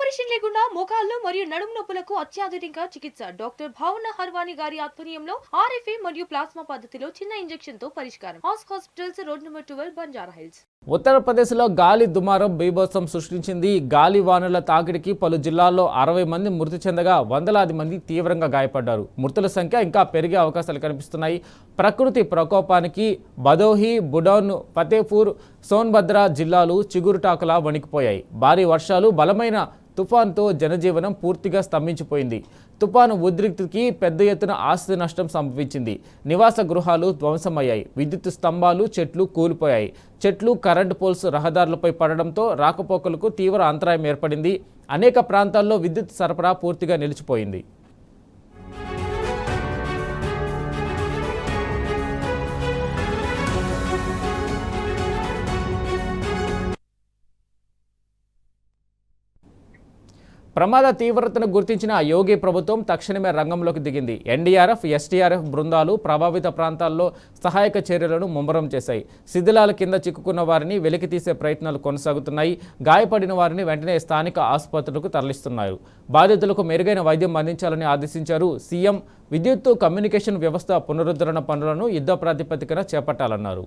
Operation లేకుండా మోకాళ్ళు మరియు నడుము నొప్పులకు అత్యాధునిక చికిత్స డాక్టర్ భావన హర్వాని గారి ఆధ్వర్యంలో ఆర్ఎఫ్ఏ మరియు ప్లాస్మా పద్ధతిలో చిన్న ఇంజెక్షన్ తో పరిష్కారం. Hospitals road number 12 Banjara hills. ఉత్తరప్రదేశ్లో గాలి దుమారం బీభత్సం సృష్టించింది. గాలి వానల తాకిడికి పలు జిల్లాల్లో 60 మంది మృతి చెందగా వందలాది మంది తీవ్రంగా గాయపడ్డారు. మృతుల సంఖ్య ఇంకా పెరిగే అవకాశాలు కనిపిస్తున్నాయి. ప్రకృతి ప్రకోపానికి భదోహి, బుడౌన్, ఫతేపూర్, సోన్భద్ర జిల్లాలు చిగురుటాకులా వణికిపోయాయి. భారీ వర్షాలు, బలమైన తుఫాన్తో జనజీవనం పూర్తిగా స్తంభించిపోయింది. తుఫాను ఉద్రిక్తికి పెద్ద ఎత్తున ఆస్తి నష్టం సంభవించింది. నివాస గృహాలు ధ్వంసమయ్యాయి. విద్యుత్ స్తంభాలు, చెట్లు కూలిపోయాయి. చెట్లు, కరెంటు పోల్స్ రహదారులపై పడడంతో రాకపోకలకు తీవ్ర అంతరాయం ఏర్పడింది. అనేక ప్రాంతాల్లో విద్యుత్ సరఫరా పూర్తిగా నిలిచిపోయింది. ప్రమాద తీవ్రతను గుర్తించిన యోగి ప్రభుత్వం తక్షణమే రంగంలోకి దిగింది. ఎన్డీఆర్ఎఫ్, ఎస్డీఆర్ఎఫ్ బృందాలు ప్రభావిత ప్రాంతాల్లో సహాయక చర్యలను ముమ్మరం చేశాయి. శిథిలాల కింద చిక్కుకున్న వారిని వెలికితీసే ప్రయత్నాలు కొనసాగుతున్నాయి. గాయపడిన వారిని వెంటనే స్థానిక ఆసుపత్రులకు తరలిస్తున్నారు. బాధితులకు మెరుగైన వైద్యం అందించాలని ఆదేశించారు సీఎం. విద్యుత్, కమ్యూనికేషన్ వ్యవస్థ పునరుద్ధరణ పనులను యుద్ధ ప్రాతిపదికన చేపట్టాలన్నారు.